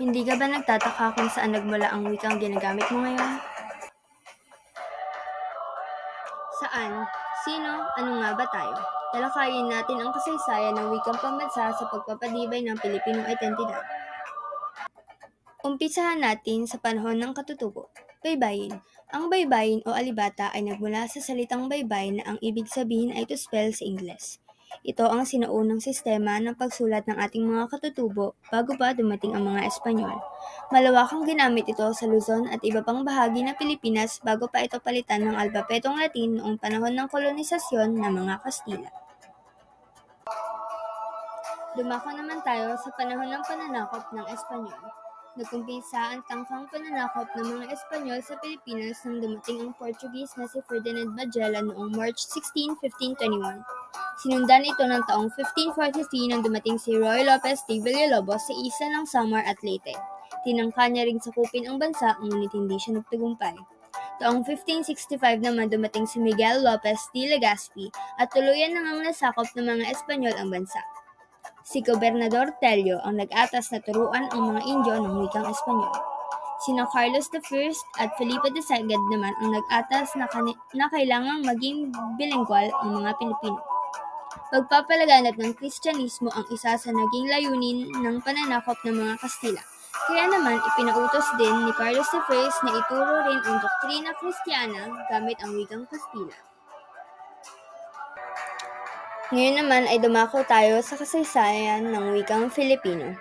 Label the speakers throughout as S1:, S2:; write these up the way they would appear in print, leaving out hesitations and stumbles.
S1: Hindi ka ba nagtataka kung saan nagmula ang wikang ginagamit mo ngayon? Saan? Sino? Ano nga ba tayo? Talakayin natin ang kasaysayan ng wikang pambansa sa pagpapadibay ng Pilipinong identidad. Umpisahan natin sa panahon ng katutubo. Baybayin. Ang baybayin o alibata ay nagmula sa salitang baybay na ang ibig sabihin ay to spell sa Ingles. Ito ang sinaunang sistema ng pagsulat ng ating mga katutubo bago pa dumating ang mga Espanyol. Malawakang ginamit ito sa Luzon at iba pang bahagi ng Pilipinas bago pa ito palitan ng alpabetong Latin noong panahon ng kolonisasyon ng mga Kastila. Dumako naman tayo sa panahon ng pananakop ng Espanyol. Nagkumpisa ang tangkang pananakop ng mga Espanyol sa Pilipinas nang dumating ang Portuguese na si Ferdinand Magellan noong March 16, 1521. Sinundan ito ng taong 1543 nang dumating si Ruy Lopez de Villalobos sa isla ng Samar at Leyte. Tinangka niya ring sakupin ang bansa ngunit hindi siya nagtagumpay. Taong 1565 naman dumating si Miguel Lopez de Legazpi at tuluyan nang nasakop ng mga Espanyol ang bansa. Si Gobernador Tello ang nag-atas na turuan ang mga Indio ng wikang Espanyol. Sina Carlos I at Felipe II naman ang nag-atas na kailangang maging bilingual ang mga Pilipino. Pagpapalaganap ng Kristyanismo ang isa sa naging layunin ng pananakop ng mga Kastila. Kaya naman ipinautos din ni Carlos I na ituro rin ang doktrina Kristiyana gamit ang wikang Kastila. Ngayon naman ay dumako tayo sa kasaysayan ng wikang Filipino.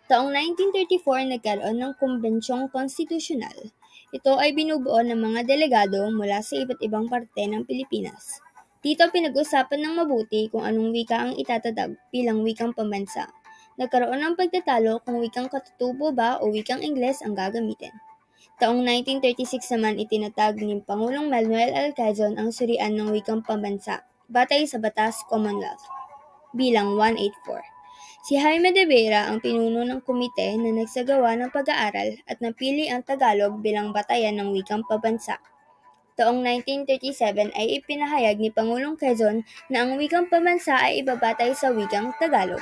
S1: Taong 1934 nagkaroon ng Kumbensyong Konstitusyonal. Ito ay binubuo ng mga delegado mula sa iba't ibang parte ng Pilipinas. Dito pinag-usapan ng mabuti kung anong wika ang itatatag bilang wikang pambansa. Nagkaroon ng pagtatalo kung wikang katutubo ba o wikang Ingles ang gagamitin. Taong 1936 naman itinatag ni Pangulong Manuel L. Quezon ang surian ng wikang pambansa batay sa Batas Commonwealth bilang 184. Si Jaime de Vera ang pinuno ng komite na nagsagawa ng pag-aaral at napili ang Tagalog bilang batayan ng wikang pambansa. Taong 1937 ay ipinahayag ni Pangulong Quezon na ang wikang pambansa ay ibabatay sa wikang Tagalog.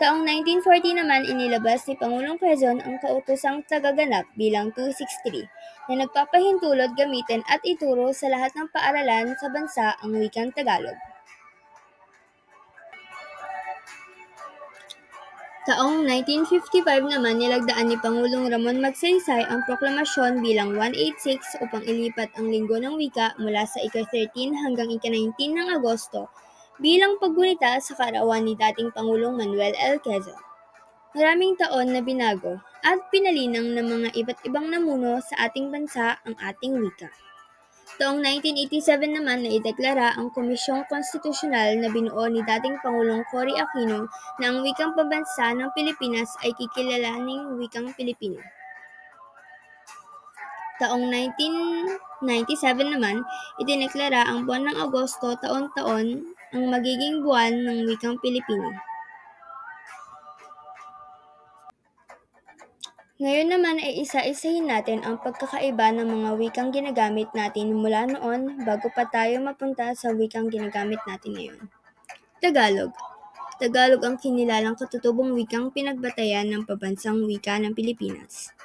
S1: Taong 1940 naman inilabas ni Pangulong Quezon ang kautosang tagaganap bilang 263 na nagpapahintulot gamitin at ituro sa lahat ng paaralan sa bansa ang wikang Tagalog. Taong 1955 naman nilagdaan ni Pangulong Ramon Magsaysay ang proklamasyon bilang 186 upang ilipat ang Linggo ng Wika mula sa ika-13 hanggang ika-19 ng Agosto bilang paggunita sa kaarawan ni dating Pangulong Manuel L. Quezon. Maraming taon na binago at pinalinang ng mga iba't ibang namuno sa ating bansa ang ating wika. Taong 1987 naman naideklara ang Komisyong Konstitusyonal na binuo ni dating Pangulong Cory Aquino na ang wikang pambansa ng Pilipinas ay kikilalaning wikang Pilipino. Taong 1997 naman, idineklara ang buwan ng Agosto taon-taon ang magiging buwan ng wikang Pilipino. Ngayon naman ay isa-isahin natin ang pagkakaiba ng mga wikang ginagamit natin mula noon bago pa tayo mapunta sa wikang ginagamit natin ngayon. Tagalog. Tagalog ang kinilalang katutubong wikang pinagbatayan ng pambansang wika ng Pilipinas.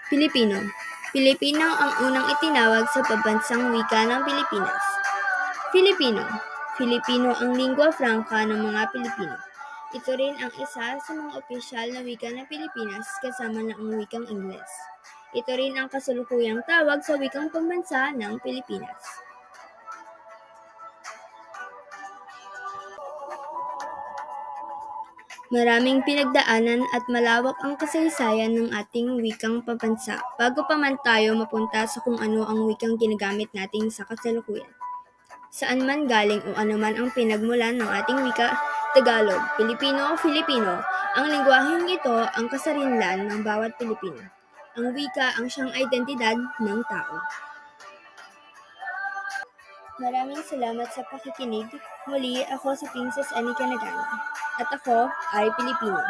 S1: Pilipino. Pilipino ang unang itinawag sa pambansang wika ng Pilipinas. Filipino. Filipino ang lingua franca ng mga Pilipino. Ito rin ang isa sa mga opisyal na wika ng Pilipinas kasama na ang wikang Ingles. Ito rin ang kasalukuyang tawag sa wikang pambansa ng Pilipinas. Maraming pinagdaanan at malawak ang kasaysayan ng ating wikang pambansa bago pa man tayo mapunta sa kung ano ang wikang ginagamit natin sa kasalukuyan. Saan man galing o anuman ang pinagmulan ng ating wika, Tagalog, Pilipino o Filipino, ang lingwaheng ito ang kasarinlan ng bawat Pilipino. Ang wika ang siyang identidad ng tao. Maraming salamat sa pakikinig. Muli, ako si Princess Annie Canagana. At ako ay Pilipino.